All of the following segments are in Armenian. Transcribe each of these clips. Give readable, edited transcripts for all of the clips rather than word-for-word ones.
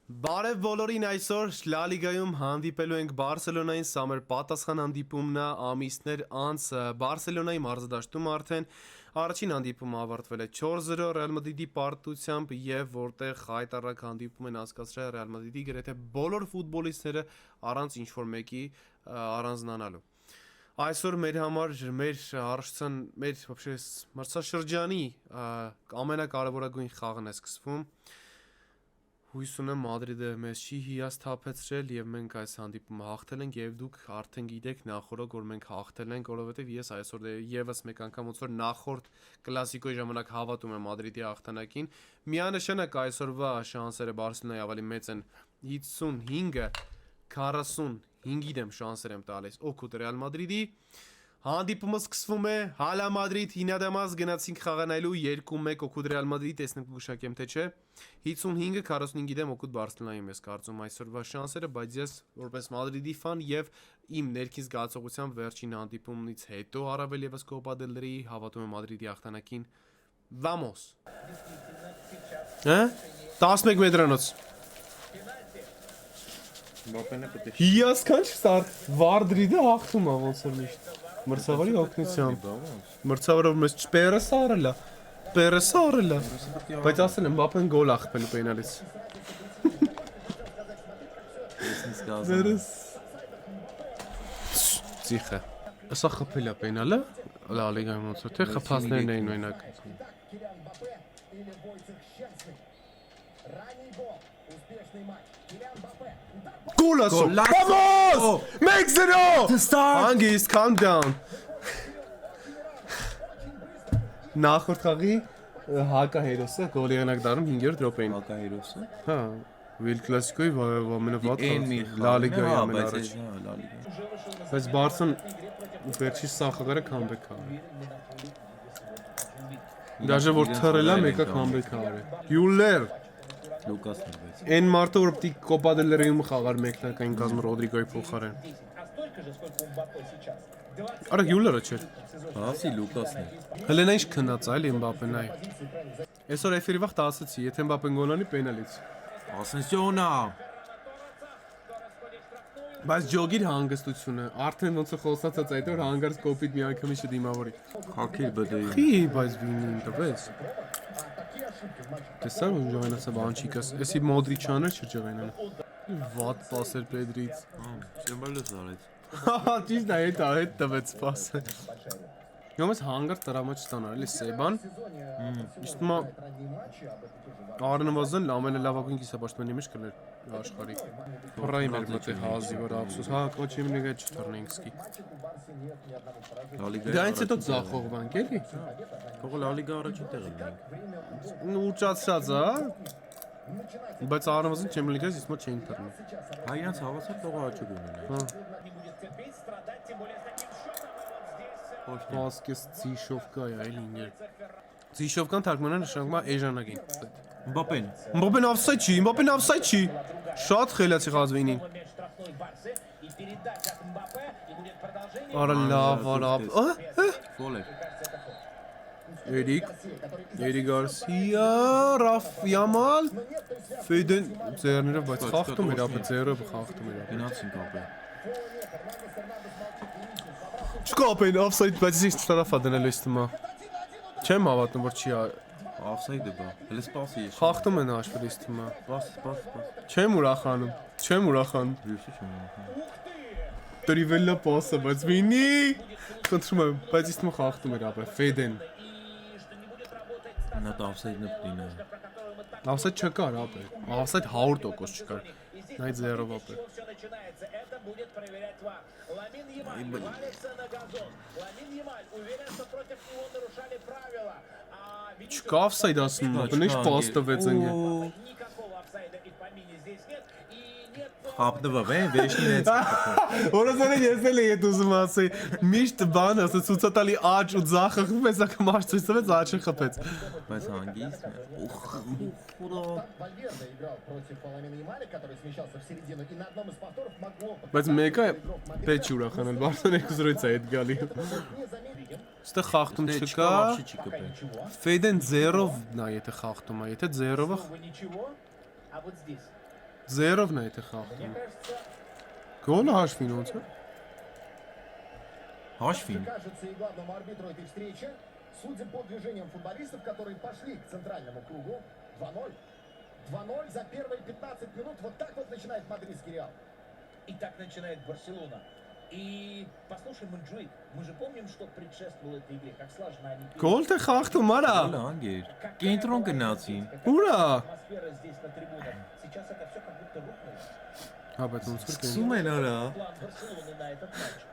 Բարև բոլորին այսօր Լա Լիգայում հանդիպելու ենք Բարսելոնային, սա մեր պատասխան հանդիպումն է ամիսներ անց Բարսելոնայի մարզադաշտում արդեն առաջին հանդիպումը ավարտվել է 4-0 Ռեալ Մադրիդի պարտությամբ եւ որտեղ հայտարարակ հանդիպում են անցկացրել Ռեալ Մադրիդի գրեթե բոլոր ֆուտբոլիստները առանց ինչ-որ մեկի առանձնանալու։ Այսօր մեր համար մեր հարցան մեր մրցաշրջանի ամենակարևորագույն խաղն է սկսվում։ Հույս ունեմ Մադրիդը մեզ չի հիասթափեցրել եւ մենք այս հանդիպումը հաղթել ենք եւ դուք արդեն գիտեք նախորդ որ մենք հաղթել ենք, որովհետեւ ես այսօր եւս մեկ անգամ ոնց որ նախորդ կլասիկոյի ժամանակ հավատում եմ Մադրիդի հաղթանակին։ Միանշանակ այսօրվա շանսերը Բարսելոնայի ավելի մեծ են 55-ը 45-ի դեմ շանսեր եմ տալիս օգուտ Ռեալ Մադրիդի։ Հանդիպումը սկսվում է Հալա Մադրիդ Հինադամաս գնացինք խաղանալու 2-1 օգուտ Ռեալ Մադրիդի տեսնենք գուշակեմ թե չէ 55-ը 45-ի դեմ օգուտ Բարսելոնայի ես կարծում այսօրվա շանսերը, բայց ես որպես Մադրիդի ֆան եւ իմ ներքին զգացողությամբ վերջին հանդիպումից հետո առավել եւս Կոպա դել Ռեյի հավատում եմ Մադրիդի հաղթանակին։ Vamos։ Հա? 11 մետրանոց։ Հիասքանչ սար Վարդրիդը հաղթում է ոնց որ միշտ։ Մրցավարի օգնությամբ։ Մրցավարը մեզ Պերեսը արել է։ Պերեսը արել է։ Բայց ասել եմ Մբապեն գոլ ախպելու պենալից։ Պերես։ Ցիխը։ Սա խփել է պենալը։ Լա լիգայում ոնց որ թե խփածներն էին մենակ։ Golazo! Vamos! Make 0! To start! Hangist, calm down. Նախորդ խաղի Հակա հերոսը գոլի եղանակ դառնում 5-րդ րոպեին։ Հակա հերոսը։ Հա, Վիլ կլասիկոյի ամենավատ Լա Լիգայի ամենառաջ։ Բայց Բարսան վերջի սախաղերը կամբեք արել։ Դաժե որ թռել է մեկը կամբեք արել։ Յուլեր Լուկասն էր բայց։ Այն մարդը որ պիտի Կոպա դել Ռեյում խաղար մեկնակային կազմը Ռոդրիգոյի փոխարեն։ Արա Յուլերը չէր։ Ասի Լուկասն էր։ Հելենա ինչ քնած այլ Մբապեն այ։ Այսօր էֆիրի վաղ ասացի, եթե Մբապեն գոլանի պենալից։ Ասենսիոնա։ Բայց ջոգիր հանգստությունը, արդեն ոնց է խոսացած այդ որ հանգարց կոպիտ մի անգամի չդիմավորի։ Խակիր բդեի։ Խի, բայց վինին տվես։ Տեսա որ ժողենացա բանչիկս, էսի Մոդրիչանը չջողենան։ Վատ պասեր Պեդրից։ Չեմբալես արեց։ Հա, ճիշտ է, հետ տվեց պասը։ Յոմս հանգարց տրամա չստանալ, էլի Սեբան։ Իսկ մա Արնվազն ամենալավագույն կիսապաշտպանի մեջ կներ աշխարհի։ Փռայի մեր մոտ է հազի որ ափսոս, հա, կոչի մնիգա չթռնենք սկի։ Դրանից հետո ձախողվանք էլի։ Թողը Լա Լիգա առաջին տեղը լինենք։ Ուճացած է։ Բայց Արնվազն Չեմպիոնս լիգայից իսկ մոտ չենք թռնում։ Հա, իրանց հավասար թողը աճը գնեն։ Հա։ Պասկես Ցիշովկա է այլին։ Ցիշովկան թարգմանան նշանակում է էժանագին։ Մբապեն։ Մբապեն օֆսայդ չի, Մբապեն օֆսայդ չի։ Շատ խելացի խազվինին։ Արա լավ, արա։ Ֆոլ է։ Էրիկ Գարսիա, Ռաֆ Յամալ, Ֆեյդեն ձեռներով բայց խախտում էր, ապա ձեռով խախտում էր։ Գնացինք ապա։ Չկապեն օֆսայդ, բայց ես շտարաֆա դնել ես թմա։ Չեմ հավատում որ չի օֆսայդը բա։ Հələ սպասի ես։ Խախտում են աշխարհի թմա։ Սպաս։ Չեմ ուրախանում։ Հյուսի չեմ ուրախանում։ Տրիվելա պասը, բայց վինի։ Խնդրում եմ, բայց ես թմա խախտում էր ապա Ֆեյդեն։ Նա օֆսայդն է դինը։ Օֆսայդ չկար ապա։ Օֆսայդ 100% չկար։ Նայ ձերով ապա։ Չկա օֆսայդ ասում, բնիշ պաս տվեց ընկե։ Խապնվավ է, վերջին էց։ Որոզորեն ես էլ ետ ուզում ասեի, միշտ բան ասը ցուցատալի աճ ու ձախը խփեց, ակա մարդ ցույց տվեց, աճը խփեց։ Բայց հանգիստ Բայց մեկը պետք չի ուրախանալ, Բարսան 2-0-ից է հետ գալի։ Ստեղ խախտում չկա։ Ֆեյդեն 0-ով նա եթե խախտում է, եթե 0-ը 0-ն է այդ խաղում։ Գոլը հաշվին ոնց է։ Հաշվին։ Кажется, и главному арбитру этой встречи, судя по движениям футболистов, которые пошли к центральному кругу, 2-0. 2-0 за первые 15 минут. Вот так вот начинает мадридский Реал. И так начинает Барселона. И послушай, Манджуик, мы же помним, что предшествовало этой игре, как слаженно они... Գոլ թե խաղում արա։ Հələ անգեր։ Կենտրոն գնացին։ Ուրա։ Атмосфера здесь на трибунах. Сейчас это все как будто рухнуло. Հա, բայց ոնց որ Սկսում են արա։ План Барселоны на этот матч.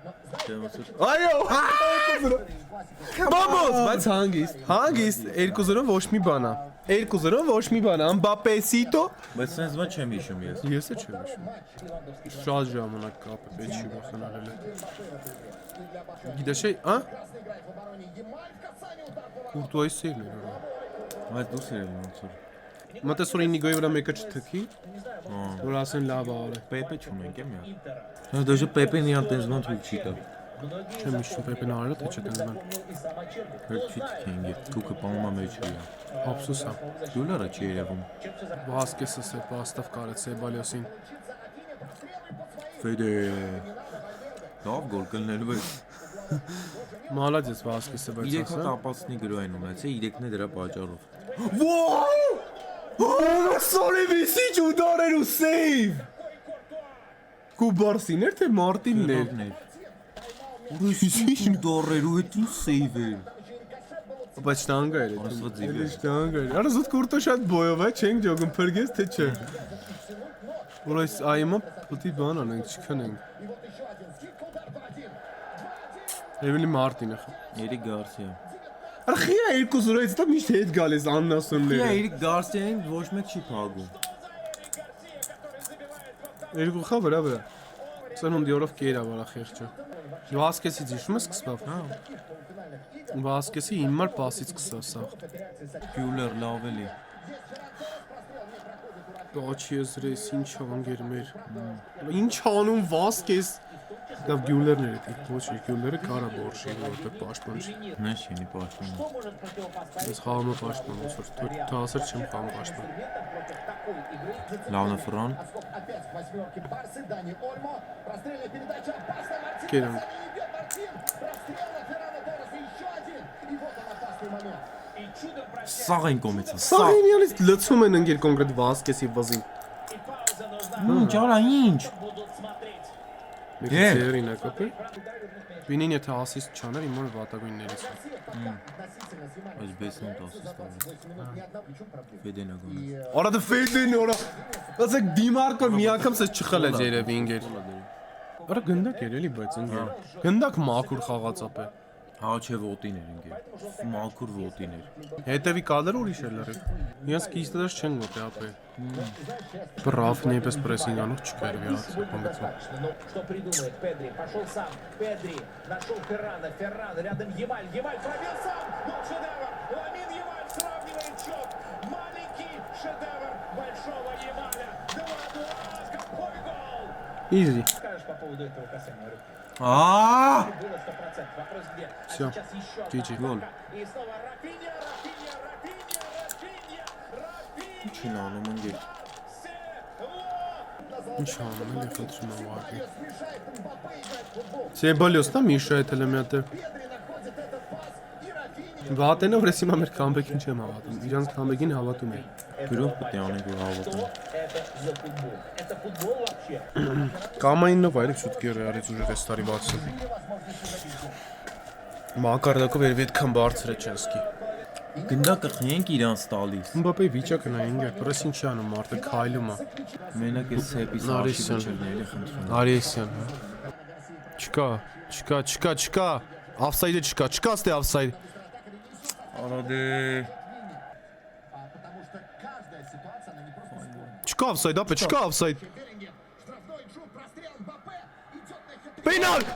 Այո, Բամոս, բայց հանգիստ 2-0 ոչ մի բան է։ 2-0 ոչ մի բան է, Մբապեսիտո։ Բայց sense ոչ չեմ հիշում ես։ Ես էլ չեմ հիշում։ Շատ ժամանակ կապ է, պետք չի վախենալ էլ։ Գիտես չէ, հա։ Կուրտուայի սերն էր։ Բայց դու սիրել ոնց որ։ Մտես որ ինիգոյի վրա մեկը չթքի, որ ասեն լավ է արել։ Պեպե չունենք եմ յա։ Հա դաժե Պեպեն իրան տես ոնց ու չի տա։ Չեմ հիշում Պեպեն արել թե չէ տենզման։ Հերթ չի թքենք։ Թուքը պանոմա մեջ է։ Ափսոս է։ Գյուլարը չի երևում։ Վասկեսը սե պաստավ կարեց Սեբալյոսին։ Ֆեդե։ Լավ գոլ կլնելու է։ Մալադես Վասկեսը բայց 3 ասա։ հատ ապացնի գրոյն ունեցի 3-ն է դրա պատճառով։ Սորի վիսիչ ու դարեր ու սեյվ։ Կուբարսին էր թե Մարտինն էր։ Ուրիշ դորերու հետ ու սեյվ է։ Բայց շտանգա էր։ Ասված ձիվ է։ Շտանգա էր։ Արա զուտ կուրտը շատ բոյով է, չենք ջոգում փրկես թե չէ։ Որ այս այմը պտի բան անենք, չքնենք։ Էվելի Մարտինը։ Երիկ Գարսիա։ Արա խիա 2-0-ից դա միշտ հետ գալիս Իա աննասումները։ Երիկ Գարսիային ոչ մեկ չի փագում։ Երկու խա վրա։ Ծնունդի օրով կերա վրա խեղճը։ Վասկեսից հիշում ես սկսվավ։ Հա։ Վասկեսի հիմար պասից սկսավ սա։ Գյուլեր լավ էլի։ Տոչիես ռես ինչ անգեր մեր։ Ինչ անում Վասկես։ Դա Գյուլերն էր դա։ Ոչ, Գյուլերը կարա բորշի, որտեղ պաշտպան չի։ Նա շինի պաշտպան։ Что может противопоставить Ես խաղում եմ պաշտպան, ոնց որ դա ասել չեմ խաղում պաշտպան։ против такой игры? Լավն է ֆրան։ Отскок опять к восьмерке Барсы. Дани Ольмо. Прострельная передача. Опасная. Мартин. Керем. Идет Мартин. Прострел на Феррано Торреса. Еще один. И вот он опасный момент. И чудом пробил. Սաղ են կոմեցա։ Սաղ։ Սաղինյանից լցում են ընկեր կոնկրետ Վասկեսի վզին։ И пауза нужна. Ինչ արա ինչ։ Будут смотреть. Մեկի ծերին է կապի։ Վինին եթե ասիստ չաներ, իմ մոտ վատագույններից է։ Այս բեսն տասը ստավ։ Ֆեդենա գոնը։ Արա դա ֆեյդին օրա։ Ասեք դիմարկոր մի անգամ սա չխլեց երևի ինգեր։ Արա գնդակ էր էլի բայց ընկեր։ Գնդակ մաքուր խաղացապ է։ Հա չէ ոտին էր ինգեր։ Մաքուր ոտին էր։ Հետևի կադրը ուրիշ էր լրիվ։ Ես կիստերս չեն գոտե ապե։ Բրավն էպես պրեսինգ անող չկար վիաց։ Ну, что придумает Педри? Пошел сам. Педри нашел Феррано. Феррано рядом Ямаль. Ямаль пробил сам. Ну, шедевр. Ламин Ямаль сравнивает счет. Маленький шедевр большого Ямаля. 2-2. Какой гол! Իզի։ Скажешь по поводу этого касания руки? Ահա։ Было 100%. Вопрос где? А Всё. сейчас еще GG. одна Гол. атака. И снова Рафинья, Рафинья, Рафинья, Рафинья, Рафинья. Ինչին անում ընկեր։ Ինչ անում են խնդրում եմ ուղղակի։ Սեբալյոսն է Միշա այդ էլեմենտը։ Վատենը որ ես հիմա մեր կամբեքին չեմ հավատում։ Իրանց կամբեքին հավատում եմ։ Գրով պետք է անենք որ հավատում։ Что это за футбол? Это футбол вообще? Կամայինով այլ շուտ գերը արեց ուժը այս տարի բացը։ Մակարդակով երևի այդքան բարձր է Չելսկի։ Գնդակը խնենք իրանց տալիս։ Մբապեի վիճակը նա ինգեր, պրես ինչի անում մարդը քայլում է։ Մենակ է սեպիս Նարիսյան։ աշի բջերների խնդրում։ Արիեսյան, հա։ Չկա։ Օֆսայդը չկա, ստե օֆսայդ։ Արա դե։ Потому что каждая ситуация, она не просто спорная. Չկա օֆսայդ, ապա չկա օֆսայդ։ Штрафной шут, прострел Мбаппе. Идет на хитрый. Պենալտի։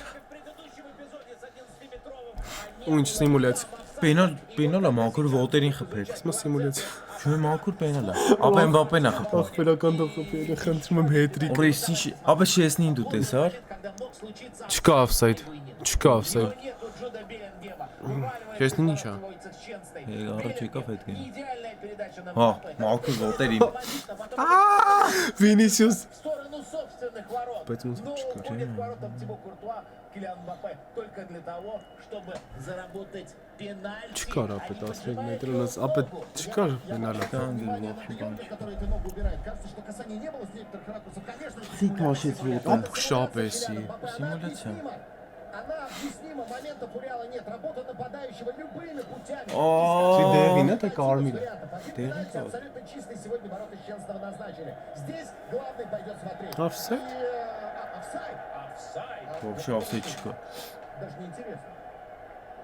В предыдущем эпизоде с 11-метровым. Ու ինչ սիմուլյացիա։ Պենալը մաքուր ոտերին խփել։ Ասма սիմուլյացիա։ Չէ մաքուր պենալ է։ Ապա Մբապեն է խփել։ Ախպերական դոխոպերը խնդրում եմ հետրիկ։ Օրես ինչ, ապա շեսնին դու տեսար։ Когда мог случиться Չկա օֆսայդ։ но нету Джуда Беллингема. Честно, ничего. Առաջ եկավ այդ գեյմը։ Идеальная передача на Հա, Мбаппе. Մարկուս ոտերին։ Վինիսիուս В сторону собственных ворот. Поэтому Но шикарно. уходит к воротам Тибо Куртуа, Килиан Мбаппе только для того, чтобы заработать пенальти. Չկար Они ապետ 11 поджимают մետրը ունես друг ապետ другу. չկար մենալը Внимание на приемы, которые эту ногу убирает. Кажется, что касания не было с некоторых ракурсов. Конечно, это Ты тащишь симуляция. его, да. Шапеси. Она Симуляция. объяснима. Она объяснима. Моментов у Реала нет. Работа нападающего любыми путями. Դեղին է թե կարմիր է Пенальти абсолютно чистый сегодня ворота Щенстова назначили. Здесь главный пойдет смотреть. Offside? Офсайд. Офсайд. Вообще offside չկա։ Даже не интересно.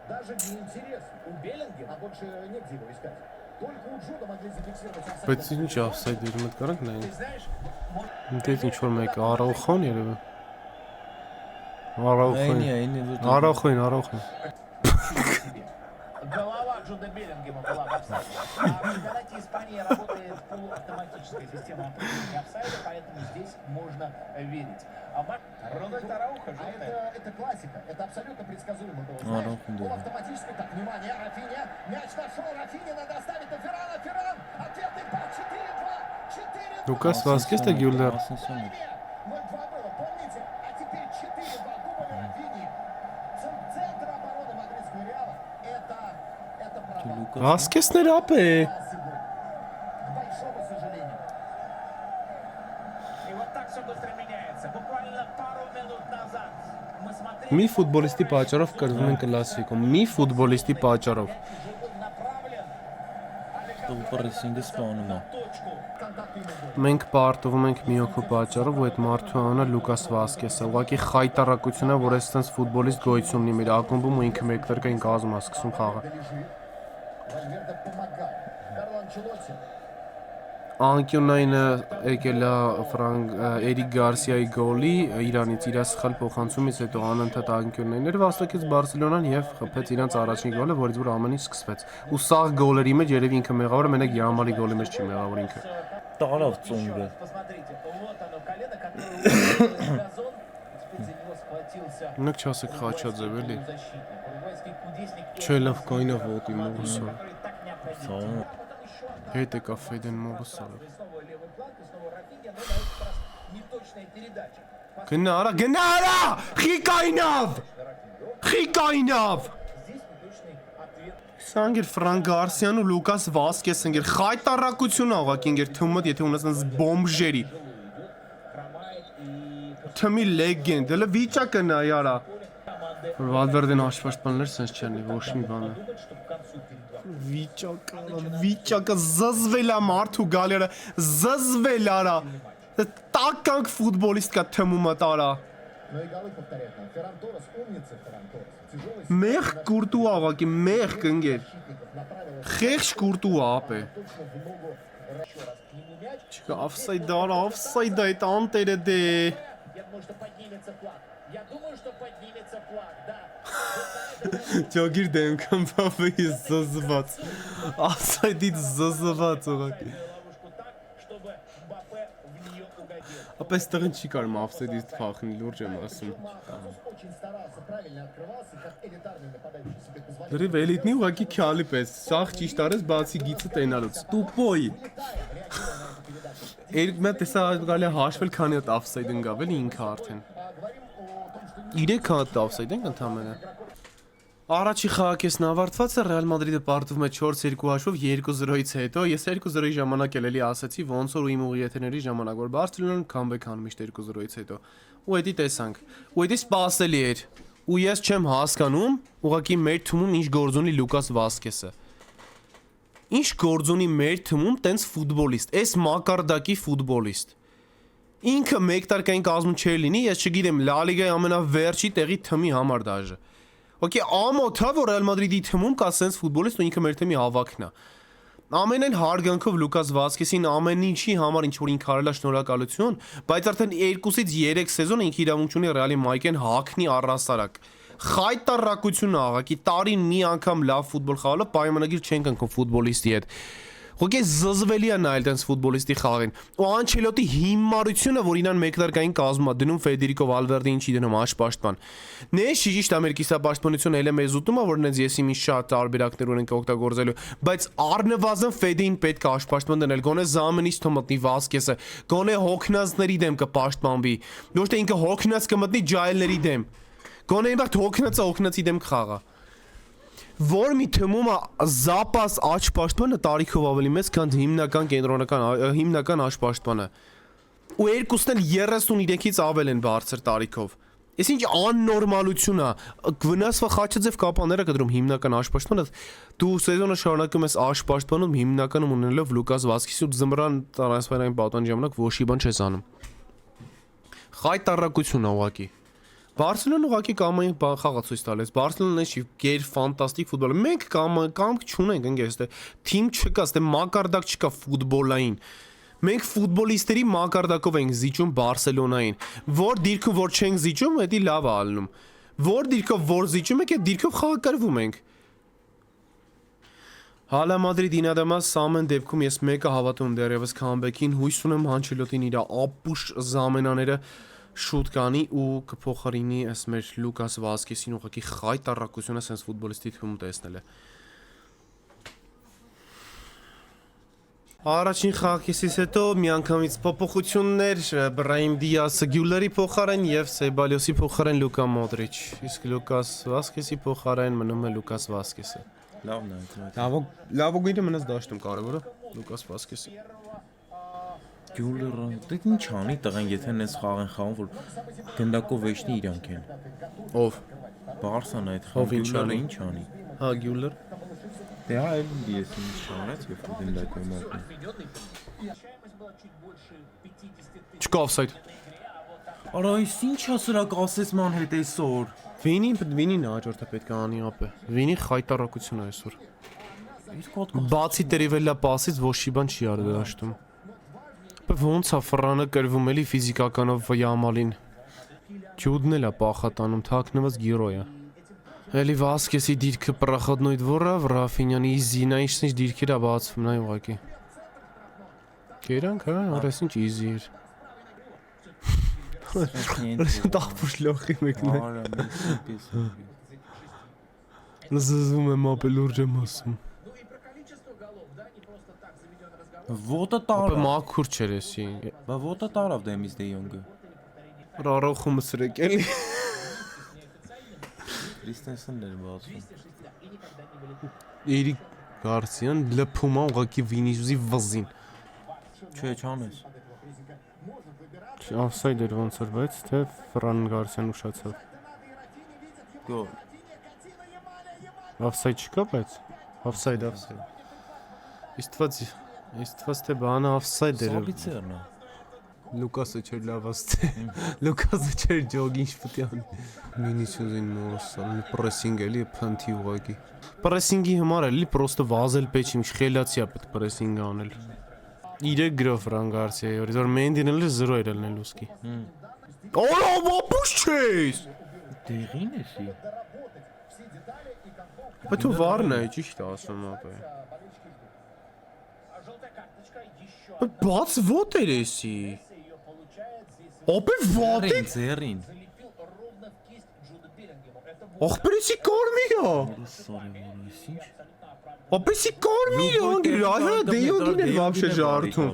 Даже не интересно. У Беллингема А больше негде его искать. Только у Джуда могли зафиксировать офсайд. բայց ինչ offside դերում հետ կարանք նայեն Ты знаешь, դες ինչ որ մեկ Արաուխոն երևի Այնի Արաուխոն себе. Голова Джуда Беллингема была в офсайде. А в чемпионате Испании работает полуавтоматическая система определения офсайда, поэтому здесь можно верить. Рональд Арауха, А желтая. это классика. Это абсолютно предсказуемо было. А, Знаешь, Рахун, да. он автоматически. Так, внимание, Рафинья. Мяч нашел. Рафинья надо оставить на Феррана. Ферран. Ответный пас. 4-2. 4-2. Լուկաս Վասկես թե Գյուլլեր 0-2 было, помните? А теперь 4-2. Дубль Рафиньи. Центр обороны мадридского Реала. Это провал. Վասկեսն էր ապե Сегодня. К большому сожалению. И вот так все быстро меняется. Буквально пару минут назад мы смотрели... մի ֆուտբոլիստի պատճառով կրվում են կլասիկում մի ֆուտբոլիստի պատճառով Мяч был направлен. Տու պրեսինգը սպանում է։ Точку. Контакт ему был. մենք պարտվում ենք մի օքու պատճառով ու այդ մարդու անունը Լուկաս Վասկեսը ուղղակի խայտարակությունն է որ այսպես ֆուտբոլիստ գոյություն ունի մեր ակումբում ու ինքը մեկ դրկային կազմում է սկսում խաղը Вальверде помогает. Карло Анчелотти. անկյունայինը եկել է Ֆրանկ Էրիկ Գարսիայի գոլի Իրանից իր սխալ փոխանցումից հետո անընդհատ անկյուններ վաստակեց Բարսելոնան եւ խփեց իրանց առաջին գոլը, որից որ ամեն ինչ սկսվեց։ Ու սաղ գոլերի մեջ երևի ինքը մեղավոր է, մենակ Յամալի գոլի մեջ չի մեղավոր ինքը։ Տալավ ծունգը։ Посмотрите, вот оно, колено, которое ударило в газон. Теперь за него схватился Նույնք չասեք խաչաձև էլի։ защитник. Уругвайский кудесник Չէ լավ կայնա ոտի մողսը։ который так необходим. Սա Потом еще одна. Հետ եկա Ֆեդեն մողսը։ И снова левый фланг, и снова Рафинья, но на этот раз неточная передача. Գնա արա, խի կայնավ։ Խի кайնավ։ Здесь неточный ответ. Սանգեր Ֆրանկ Գարսիան ու Լուկաս Վասկեսն գեր խայտարակություն աղակ ինգեր թումդ եթե ունես բոմբժերի Хромает и թմի լեգենդ հələ վիճակը նայ արա команды Վալվերդեն հաշվաշտպաններ sense չանի ոչ մի բան думают, что к концу перед վիճակը զզվել է մարդու գալերը զզվել արա տականք ֆուտբոլիստ կա թմումը տարա Но и голы повторяют нам. Ферран Торрес, умница Ферран Торрес. Тяжелый մեղ կուրտու աղակի մեղ կընկեր защитников направил խեղճ կուրտու ապե точно в ногу. еще раз к нему мяч. չկա offside դարա offside այդ անտերը դե Я думаю, что поднимется флаг. Я думаю, что поднимется флаг, да. Ջոգիր դեմքան բավի զզված offside-ից զզված աղակի Ловушку так, чтобы Мбаппе в нее угодил. Ապես տղեն չի կարում offside-ից փախնի լուրջ եմ ասում Француз очень старался, правильно открывался, как элитарный нападающий себе позволял. Դրիվ էլիտնի ուղակի քյալի պես սաղ ճիշտ արես բացի գիծը տենալուց տուպոյ Երկու մատ տեսա գալի հաշվել քանի հատ offside ընկավ էլի ինքը արդեն Говорим о том, что 3 հատ offside ենք ընդամենը Առաջի խաղակեսն ավարտված է Ռեալ Մադրիդը պարտվում է 4-2 հաշվով 2-0-ից հետո ես 2-0-ի ժամանակ էլի ասացի ոնց որ իմ ուղիեթերների ժամանակ որ Բարսելոնան կամբեք անում միշտ 2-0-ից հետո ու էդի տեսանք ու էդի սպասելի էր ու ես չեմ հասկանում ուղղակի մեր թիմում ինչ գործ ունի Լուկաս Վասկեսը Ինչ գործ ունի մեր թիմում տենց ֆուտբոլիստ էս մակարդակի ֆուտբոլիստ Ինքը մեկ տարկային կազմում չէր լինի ես չգիտեմ Լա լիգայի ամենավերջի տեղի թմի համար դաժե Okay, ամոթա որ Ռեալ Մադրիդի թիմում կա sense ֆուտբոլիստ ու ինքը մեր թիմի ավակն է։ Ամենայն հարգանքով Լուկաս Վասկեսին ամեն ինչի համար ինչ որ ինքը արել է շնորհակալություն, բայց արդեն 2-ից 3 սեզոն ինքը իրավունք ունի Ռեալի մայքեն հակնի առհասարակ։ Խայտարակություն աղակի տարին մի անգամ լավ ֆուտբոլ խաղալով պայմանագիր չեն կնքում ֆուտբոլիստի հետ։ Ուղղակի զզվելի է նայել տենց ֆուտբոլիստի խաղին։ Ու Անչելոտի հիմարությունը, որ ինան մեկնարկային կազմում է դնում Ֆեդերիկո Վալվերդեին չի դնում աշպաշտպան։ Նեշ ճիշտ ամերիկիսապաշտպանությունը էլ է մեզ ուտում է, որ նենց եսի մի շատ տարբերակներ ունենք օգտագործելու, բայց առնվազն Ֆեդեին պետք է աշպաշտպան դնել, գոնե Զամենից թող մտնի Վասկեսը, գոնե հոգնածների դեմ կպաշտպանվի։ Ոչ թե ինքը հոգնած կմտնի ջայլների դեմ։ Գոնե ինքը հոգնածը հոգնածի դեմ կխաղա։ Որ մի թվում է զապաս աչպաշտպանը տարիքով ավելի մեծ, քան հիմնական աչպաշտպանը։ Ու երկուսն էլ 33-ից ավել են բարձր տարիքով։ Այս ինչ աննորմալություն է։ Վնասվա խաչաձև կապաները կդրում հիմնական աչպաշտպանը, դու սեզոնը շարունակում ես աչպաշտպանում հիմնականում ունենալով Լուկաս Վասկեսի ու ձմռան տրանսֆերային պատան ժամանակ ոչի բան չես անում։ Խայտարակություն է ուղղակի։ Բարսելոնան ուղղակի կամային խաղացույց տալիս։ Բարսելոնան չի գեր ֆանտաստիկ ֆուտբոլ։ Մենք կամք չունենք ընկերս, դե թիմ չկա, դե մակարդակ չկա ֆուտբոլային։ Մենք ֆուտբոլիստերի մակարդակով ենք զիջում Բարսելոնային։ Որ դիրքում որ չենք զիջում, դա լավ է ալնում։ Որ դիրքով որ զիջում եք, այդ դիրքով խաղակրվում ենք։ Հալա Մադրիդին ադամաս ամեն դեպքում ես մեկը հավատում դեռևս քամբեքին, հույս ունեմ Անչելոտին իր ապուշ զամենաները շուտ կանի ու կփոխարինի այս մեր Լուկաս Վասկեսին ուղղակի խայտարակությունը sense ֆուտբոլիստի թվում տեսնել է։ Առաջին խաղակեսից հետո միանգամից փոփոխություններ Բրահիմ Դիասը Գյուլերի փոխարեն եւ Սեբալյոսի փոխարեն Լուկա Մոդրիչ, իսկ Լուկաս Վասկեսի փոխարեն մնում է Լուկաս Վասկեսը։ Լավն է։ Լավոգույնը մնաց դաշտում կարևորը Լուկաս Վասկեսը։ Գյուլերը դե ինչ անի տղեն, եթե նես խաղ են խաղում, որ գնդակով վեճնի իրանք են։ Ով։ Բարսան այդ խաղը ինչ անի։ Հա Գյուլեր։ Դե այլ ես ինչ շարած եւ գնդակով մոտ։ Չկա օֆսայդ։ Արա այս ինչա սրակ ասես ման հետ այսօր։ Վինին հաջորդը պետք է անի ապե։ Վինի խայտարակություն է այսօր։ Իսկ հոտ Բացի Տերիվելա պասից ոչ մի բան չի արել դաշտում։ Ոնց է Ֆրանը կրվում էլի ֆիզիկականով Յամալին։ Ջուդն էլ է պախատանում, թաքնված գիրոյը։ Էլի Վասկեսի դիրքը պրախոդնոյդ որա, Ռաֆինյանի իզինա ինչ դիրքեր է բացվում, նայ ուղղակի։ Գերանք, հա, արես ինչ իզի էր։ Տախպուշ լոխի մեկն է։ Արա մի Զզվում եմ ապել ուրջ եմ ասում։ Ոտը Ապե տարավ։ մաքուր չեր էսի։ Բա ոտը տարավ դեմից դե յոնգը։ Ռարոխումը սրեք էլի։ Քրիստենսենն էր բացում։ Էրիկ Գարսիան լփում է ուղղակի Վինիսիուսի վզին։ Չէ, չանես։ Օֆսայդ էր ոնց որ, բայց թե Ֆրան Գարսիան ուշացավ։ Գոլ։ Օֆսայդ չկա, բայց օֆսայդ։ Իստված թե բանը օֆսայդ էր։ Սաբիցերն է։ Լուկասը չէր լավացել։ Լուկասը չէր ջոգինգ ֆուտյան։ Վինիսիուսին մոսալ պրեսինգ էլի փնթի ուղակի։ Պրեսինգի համար էլի պրոստը վազել պետք ինչ խելացիա պետք պրեսինգ անել։ 3 գրով Ֆրան Գարսիայի օրից, որ Մենդին էլ 0 էր ելնել ուսկի։ Օլա ոպուշ չես։ Դեղին էսի։ Բայց ու վարն է, ճիշտ է ասում ապե։ Բաց ոտ էր էսի։ Ապե ոտ է։ Ձերին։ Ախպերիսի կարմիրա։ Սորի որս ինչ։ Ապեսի կարմիրա, անգիր, այհա դեյոգին էր վաբշե ժարդում։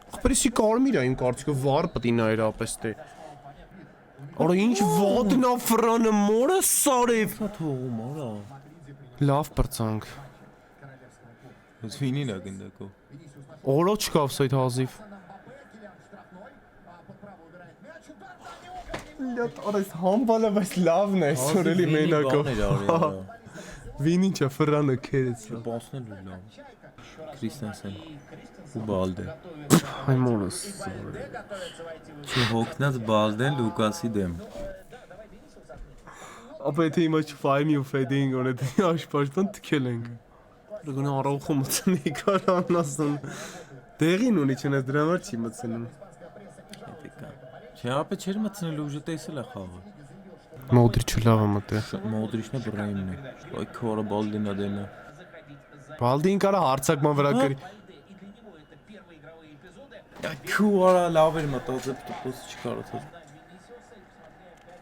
Ախպերիսի կարմիրա իմ կարծիքով վար պտի նայր ապես թե։ Արա ինչ ոտնա Ֆրանը մորը սարև։ Հա թողում արա։ Լավ պրծանք։ Ոնց վինին է գնդակով։ Օլո չկա օֆսայդ հազիվ։ Լյատ արես համբալը բայց լավն է այսօր էլի մենակով։ Վինին չէ Ֆրանը քերեց։ Պասնել ու լավ։ Քրիստենսեն։ Ու Բալդե։ Այ մորս։ Չհոգնած Բալդեն Լուկասի դեմ։ Ապա եթե իմաչ ֆայմի ու ֆեդինգ օրը դի աշպաշտան թքել ենք։ Գոնե առողը մտցնի կարան ասում։ Դեղին ունի չնես դրա համար չի մտցնում։ Չէ, ապա չէր մտցնել ուժը տեսել է խաղը։ Մոդրիչը լավ է մտել։ Մոդրիչն է Բրահիմն է։ Այ քորը Բալդենա դենա։ Բալդին կարա հարցակման վրա գրի։ Քու արա լավ էր մտածել, դպոս չկարողացա։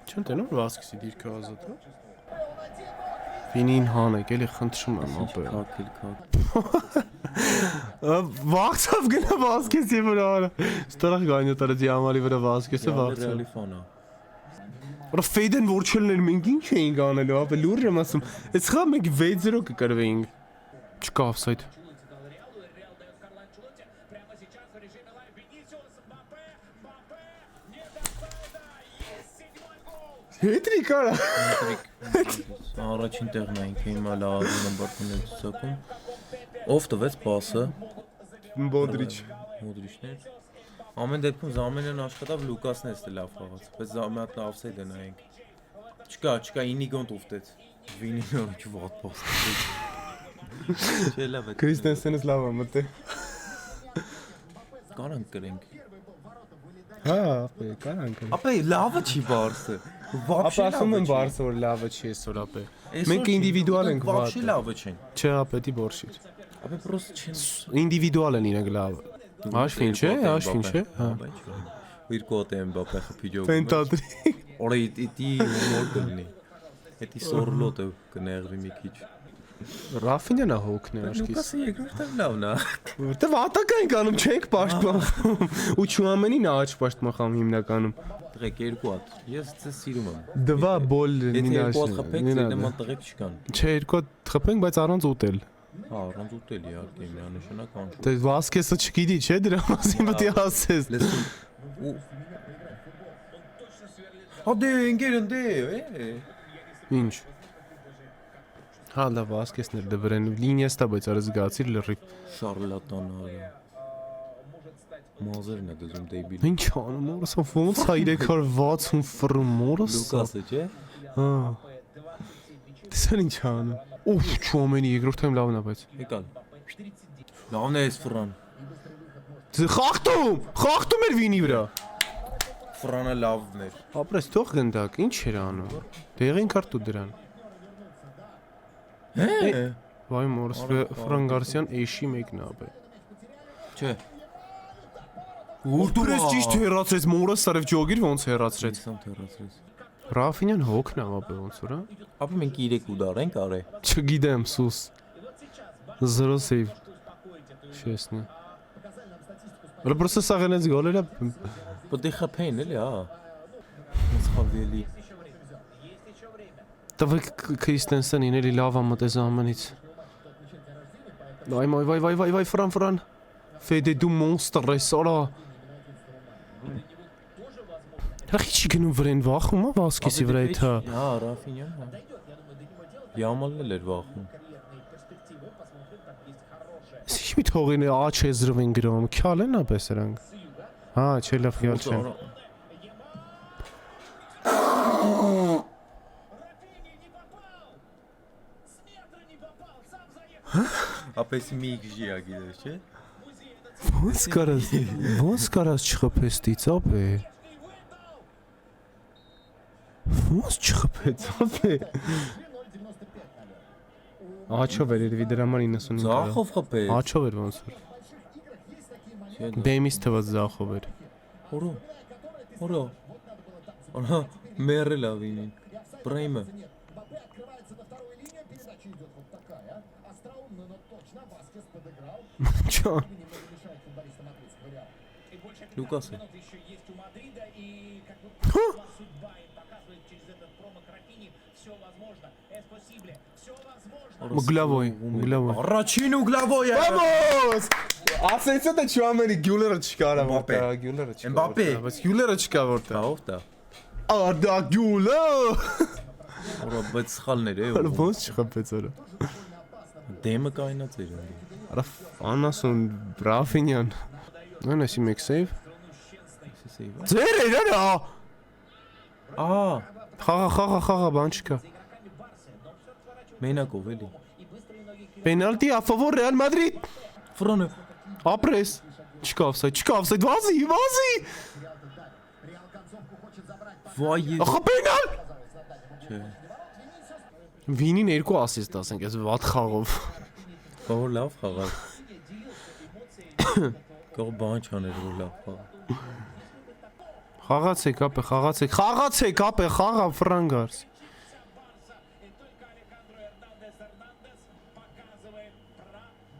Չեմ տենում Վասկեսի դիրքը ազատը։ Վինին հանեք, էլի խնդրում եմ ապե։ Քակել քակ։ Վաղցավ գնա Վասկեսի վրա։ Ստորախ գանյա տարածի ամալի վրա Վասկեսը վաղցավ։ Ռեալի ֆանա։ Որը ֆեյդեն որ չլներ մենք ինչ էինք անելու, ապե լուրջ եմ ասում։ Այս խաղ մենք 6-0 կկրվեինք։ Չկա օֆսայդ։ Հետրիկ արա։ Առաջին տեղն այնք հիմա լավ նամբարներ ցուցակում։ Ով տվեց պասը։ Բոդրիչ։ Մոդրիչներ։ Ամեն դեպքում Զամենյան աշխատավ, Լուկասն էստե լավ խաղաց։ Բայց Զամենը օֆսայդ է նայենք։ Չկա, Ինիգոն տուֆտեց։ Վինին օրիչ վատ պաս։ Չէ լավ է։ Քրիստենսենս լավ է մտե։ Կարանք կրենք։ Հա, ապե, կարանք։ Ապա լավը չի Բարսը։ Ապա ասում եմ Բարսը որ լավը չի այսօր ապե։ Մենք ինդիվիդուալ ենք վատ։ Вообще լավը չեն։ Չէ, ապե, դի բորշիչ։ Ապա պրոստը չեն։ Ինդիվիդուալ են իրենք լավը։ Աշվին չէ, հա։ Երկու հատ Էմբապե խփիջով։ Պենտատրի։ Օրը դի նոր կլինի։ Էդի սորլոտը կներվի մի քիչ։ Ռաֆինյանա հոգն է աշկիս։ Լուկասը երկրորդը լավն է։ Որտեվ ատակ ենք անում, չենք պաշտպանում։ Ու Չուամենին աճ պաշտպանխամ հիմնականում։ Տղեկ երկու հատ։ Ես ձեզ սիրում եմ։ Դվա բոլ Եթե նինաշ։ երկու հատ խփեք, նման տղեկ չկան։ Չէ, երկու հատ խփենք, բայց առանց ուտել։ Հա, առանց ուտել իհարկե, միանշանակ անշուտ։ Դե Վասկեսը չգիտի, չէ, դրա մասին պետք է ասես։ Լսում։ Հա դե ընկերն դե, Ինչ։ Հա լավ Վասկեսն էլ դվրեն լինիա բայց արը զգացիր լրիվ։ շարլատանարը։ Մազերն է դեզում դեբիլ։ Ինչ անում, օրս ոնց է 360 ֆռում օրս։ Լուկասը չէ։ Հա։ Դեսան ինչ անում։ Ուֆ, Չուամենի երկրորդը լավն է բայց։ Եկալ։ Լավն է այս ֆրան։ Խախտում էր Վինի վրա։ Ֆրանը լավն էր։ Ապրես թող գնդակ, ինչ էր անում։ Դեղին քարտու դրան։ Վայ մորս Ֆրան Գարսիան էշի մեկն է ապե։ Չէ։ Որտես ճիշտ հեռացրեց մորս սարև ջոգիր ոնց հեռացրեց։ Սամ թերացրեց։ Ռաֆինյան հոգն է ապե ոնց որ հա։ Ապա մենք 3 ուդար ենք արե։ Չգիտեմ, սուս։ 0 save։ Честно. Որը պրոստը սաղենեց գոլերը Պետք է խփեն էլի, հա։ Ոնց խավելի։ տվեք Քրիստենսենին էլի լավ ամտես ամենից։ Վայ, Ֆրան։ Ֆեդե դու մոնստր ես, արա։ Հախի չի գնում վրեն վախում է Վասկեսի վրա այդ հա։ Հա, Ռաֆինյան, հա։ Յամալն էլ էր վախում։ Ինչ մի թողին է աչ եզրով են գրում, քյալ են ապե սրանք։ Հա, չէ լավ քյալ չեն։ Ապեսի մի գժի ա գիտես, չէ։ Ոնց կարաս չխփես դից ապե։ Ոնց չխփեց ապե։ Աչով էր երևի դրա համար 95։ Զախով խփեց։ Աչով էր ոնց որ։ Բեմից թված զախով էր։ Օրո։ Ահա, մերել ավինին։ Պրայմը։ Չա։ Լուկասը։ Ուգլավոյ։ Առաջին ուգլավոյը։ Vamos! Ասեցի թե Չուամենի Գյուլերը չկարա Մբապե։ որտեղ, Գյուլերը չկա։ Մբապե։ Բայց Գյուլերը չկա որտեղ։ Ով դա։ Ադա Գյուլը։ Օրա բայց սխալներ է։ Արա ոնց չխփեց արա։ Դեմը կայնած էր անդի։ Արա Անասուն Ռաֆինյան։ Անասի մեկ սեյվ։ Ձեր էր արա։ Խաղա բան չկա։ Մենակով էլի։ Պենալտի a favor Real Madrid։ Ֆրանը։ Ապրես։ Չկա օֆսայդ, վազի։ Վայ ես։ Ախա պենալ։ Չէ։ Վինին 2 ասիստ ասենք, այս վատ խաղով։ Որ լավ խաղալ։ Կող բան չաներ որ լավ խաղալ։ Խաղացեք ապե, խաղացեք ապե, խաղա ֆրանգարս։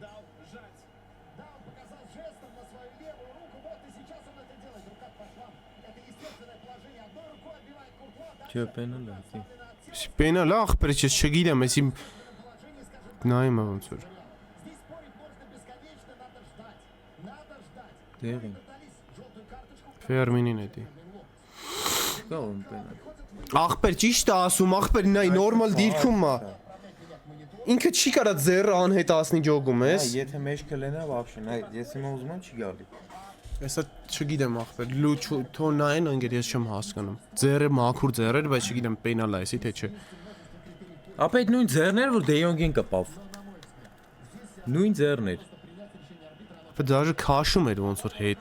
Да, он показал жестом на свою левую руку. Вот и сейчас он это делает. Рука пошла. Это естественное положение. Одной рукой отбивает Куртуа. Չէ պենալ է։ Պենալ ախպեր ես չգիտեմ, ես իմ նայում եմ ոնց որ։ Здесь спорить можно бесконечно. Надо ждать. Надо ждать. Դեղին։ Дались желтую карточку. Ֆերմինին էդի։ Կա ում պենալ։ Ախպեր ճիշտ է ասում, ախպեր նայ նորմալ դիրքում է։ Ինքը չի կարա ձեռը անհետացնի ջոգում ես։ Եթե մեջ կլենա вообще, նայ, ես հիմա ուզում եմ չի գալի։ Հեսա չգիտեմ ախպեր, լուչ թո նայեն անգեր ես չեմ հասկանում։ Ձեռը մաքուր ձեռեր, բայց չգիտեմ պենալ է, էսի թե չէ։ Ապա այդ նույն ձեռներ որ Դեյոնգին կպավ։ Նույն ձեռներ։ Բայց դաժե քաշում էր ոնց որ հետ։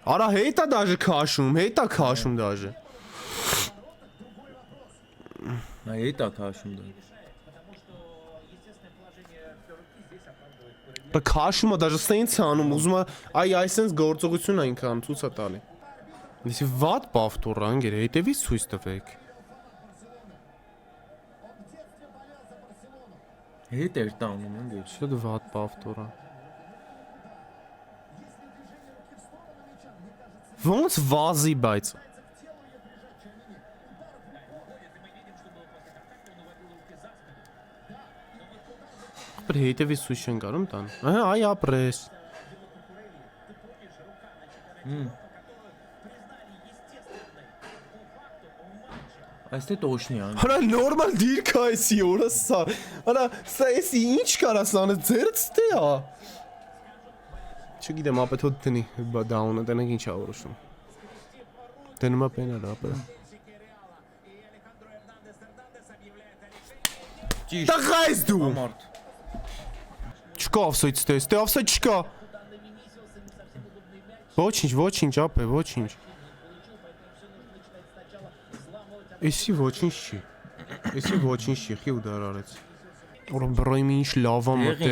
Արա հետա դաժե քաշում, հետա քաշում դաժե։ Նա էտա քաշում դա։ Դա քաշումը դաժե սենց անում, ուզում է այ այսենց գործողություն այնքան ցույց է տալի։ Իսկ վատ բավտուր անգեր, հետևից ցույց տվեք։ Հետ էր տանում ընկեր։ Շատ վատ բավտուր է։ Ոնց վազի բայց։ Ապր հետևից ցույց չեն կարում տան։ Ահա այ ապրես։ Այստե տոշնի ան։ Հələ նորմալ դիրք է էսի օրը սա։ Հələ սա էսի ինչ կարաս անես ձերդ ստե է։ Չգիտեմ, ապա թող տնի դաունը տենենք ինչ է որոշում։ Տենում է պենալ ապա։ Ճիշտ։ Տղա ես դու։ Մարդ։ Չկա offside ստե, ստե offside չկա։ Ոչինչ, ապե, ոչինչ։ Էսի ոչինչ չի։ Էսի ոչինչ չի, խի ուդար արեց։ Օր բրոյմի ինչ լավ է մտե։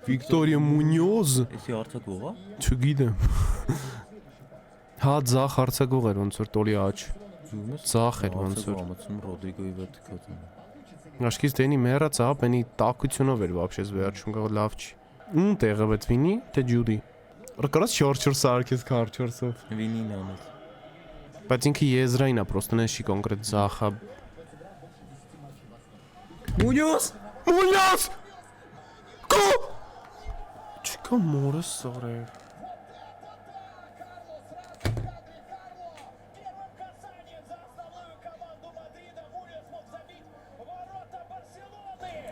Վիկտորիա Մունյոզ։ Էսի արցակող է։ Չգիտեմ։ Հա ձախ հարցակող էր ոնց որ տոլի աչ։ Ձախ էր ոնց որ։ Ամացում Ռոդրիգոյի վերտիկացը։ Աշկից դենի մեռած է, բենի տակությունով էր вообще վերջում գա լավ չի։ Ում տեղը բդ վինի, թե ջուդի։ Ռկարած 4 սարքես քարչորսով։ Վինին անեց։ Բայց ինքը եզրային է, պրոստը նշի կոնկրետ ձախա։ Մունյոս։ Մունյոս։ Կո։ Չկա մորը սարեր։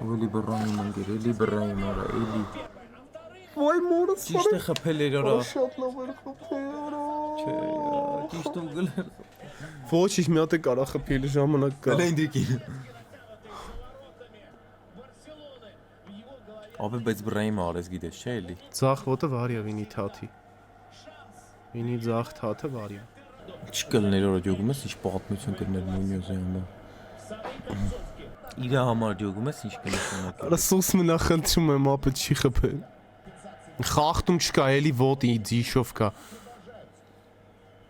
Էլի բռայում ընկեր, էլի բռայում արա, էլի։ Ոայ մորը Ճիշտ է խփել էր արա։ Շատ լավ էր խփել։ Չէ, ճիշտ ու գլեր։ Ոչինչ մի հատ է կարա խփել ժամանակ կա։ Լենդիկին։ Ապա բայց բռայում արես գիտես, չէ՞ էլի։ Ձախ ոտը վարիա վինի թաթի։ Վինի ձախ թաթը վարիա։ Չկլներ որ ջոգում ես, ինչ պատմություն կներ Մունյոզի համար։ Իրա համար ջոգում ես, ինչ կնշանակի։ Արա սոս մնա խնդրում եմ, ապա չի խփել։ Խախտում չկա, էլի ոտի ձիշով կա։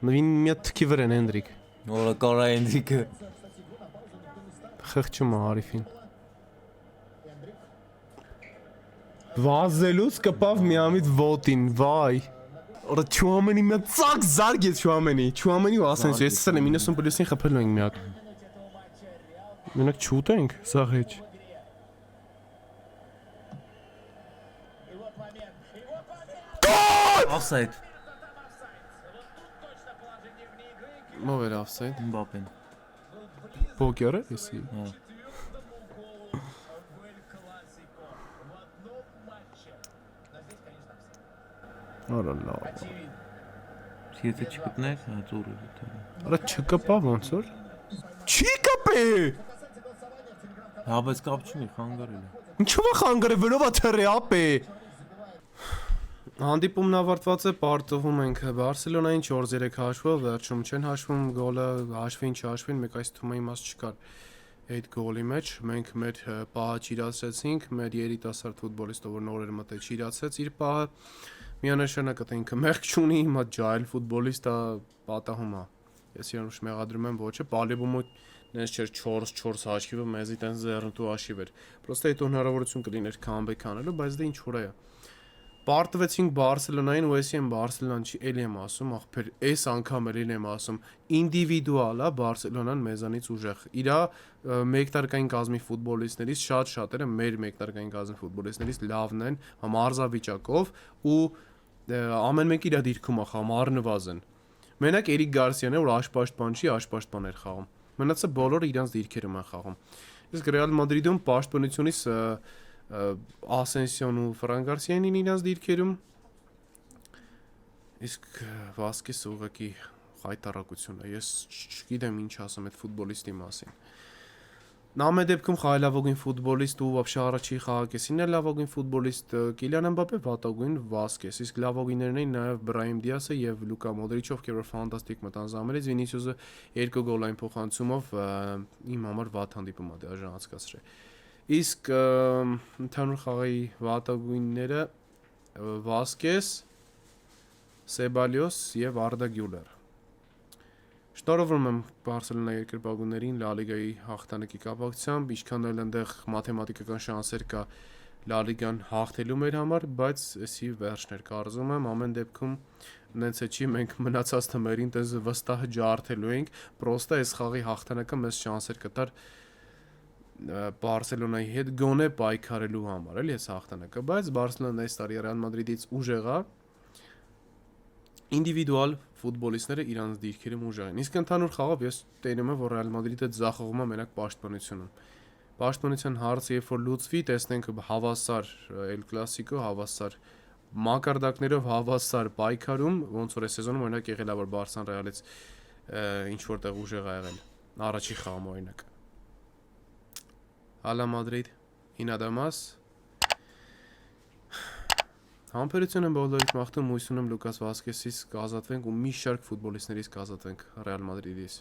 Նվին մի հատ թքի վրեն Հենդրիկ։ Որա կարա Հենդրիկը։ Խղճում է Արիֆին։ Վազելուց կպավ միամիտ ոտին, վայ։ Արա Չուամենի մի հատ ծակ զարգ ես Չուամենի ու ասենց, ես սրեմ 90 պլյուսին խփել ենք մի հատ։ Մենակ չուտենք, սա հեչ։ Offside։ Ո՞վ էր offside։ Մբապեն։ Պոկերը էսի։ Հա։ Արա լավ։ Եթե չգտնես, հա ծուրը դու։ Արա չկպա ոնց որ։ Չի կպե։ Հա բայց կապ չունի, խանգարել է։ Ինչու՞ է խանգարվելով է թռի ապե։ Հանդիպումն ավարտված է, պարտվում ենք Բարսելոնային 4-3 հաշվով, վերջում չեն հաշվում գոլը, հաշվին չհաշվին, մեկ այս թումայի մաս չկար։ այդ գոլի մեջ մենք մեր պահը չիրացրեցինք, մեր երիտասարդ ֆուտբոլիստը, որ նոր էր մտել, չիրացրեց իր պահը։ Միանշանակ է ինքը մեղք չունի, հիմա ջայլ ֆուտբոլիստը պատահում է։ Ես իրան մեղադրում եմ ոչը, Պալեբոմը նենց չէր 4-4 հաշիվը մեզի տենց ձեռնտու հաշիվ էր։ Պրոստը այդ հնարավորություն կլիներ քամբեկ անելու, բայց դա ինչ որ է։ Պարտվեցինք Բարսելոնային, ու էսի եմ Բարսելոնան չի էլի եմ ասում, ախպեր, այս անգամ էլի եմ ասում, ինդիվիդուալ է Բարսելոնան մեզանից ուժեղ։ Իրա մեկտարկային կազմի ֆուտբոլիստներից շատ-շատերը մեր մեկտարկային կազմի ֆուտբոլիստներից լավն են, համարզավիճակով ու ամեն մեկը իր դիրքում է խաղում առնվազն։ Մենակ Էրիկ Գարսիան է, որ աշպաշտպան չի, աշպաշտպան էր խաղում։ Մնացած բոլորը իրանց դիրքերում են խաղում։ Իսկ Ռեալ Մադրիդում պաշտպանությունից Ասենսիոն ու Ֆրան Գարսիան իրենց դիրքերում, իսկ Վասկեսը ուղղակի խայտարակություն է։ Ես չգիտեմ ինչ ասեմ այդ ֆուտբոլիստի մասին։ Նամե դեպքում խայլավոգին ֆուտբոլիստ ու вообще առաջի խաղակեսին է լավագույն ֆուտբոլիստ Կիլիան Էմբապե, վատագույն Վասկես, իսկ լավագույններն էին նաև Բրահիմ Դիասը եւ Լուկա Մոդրիչը, ովքեր որ ֆանտաստիկ մտան զամերից, Վինիսիուսը 2 գոլային փոխանցումով իմ համար վատ հանդիպում է դաժան անցկացրել։ Իսկ ընդհանուր խաղի վատագույնները Վասկես, Սեբալիոս եւ Արդա Գյուլեր։ Շնորհավորում եմ Բարսելոնա երկրպագուներին Լա Լիգայի հաղթանակի կապակցությամբ, ինչքան էլ այնտեղ մաթեմատիկական շանսեր կա Լա Լիգան հաղթելու մեր համար, բայց էսի վերջներ կարծում եմ ամեն դեպքում նենց է չի, մենք մնացած թմերին տես վստահ ջարդելու ենք, պրոստը այս խաղի հաղթանակը մեզ շանսեր կտար Բարսելոնայի հետ գոնե պայքարելու համար, էլի այս հաղթանակը, բայց Բարսելոնան այս տարի Ռեալ Մադրիդից ուժեղ է, ինդիվիդուալ ֆուտբոլիստները իրանց դիրքերում ուժեղ են։ Իսկ ընդհանուր խաղով ես տենում եմ, որ Ռեալ Մադրիդը ձախողում է մենակ պաշտպանությունում։ Պաշտպանության հարցը երբ որ լուծվի, տեսնենք հավասար Էլ Կլասիկո, հավասար մակարդակներով հավասար պայքարում, ոնց որ այս սեզոնում օրինակ եղել է, որ Բարսան Ռեալից ինչ որտեղ ուժեղ ա եղել։ Առաջի խաղում օրինակ Ալա Մադրիդ, Ինադամաս Համբերություն եմ բոլորիդ մաղթում, հույս ունեմ Լուկաս Վասկեսից կազատվենք ու մի շարք ֆուտբոլիստներից կազատվենք Ռեալ Մադրիդից։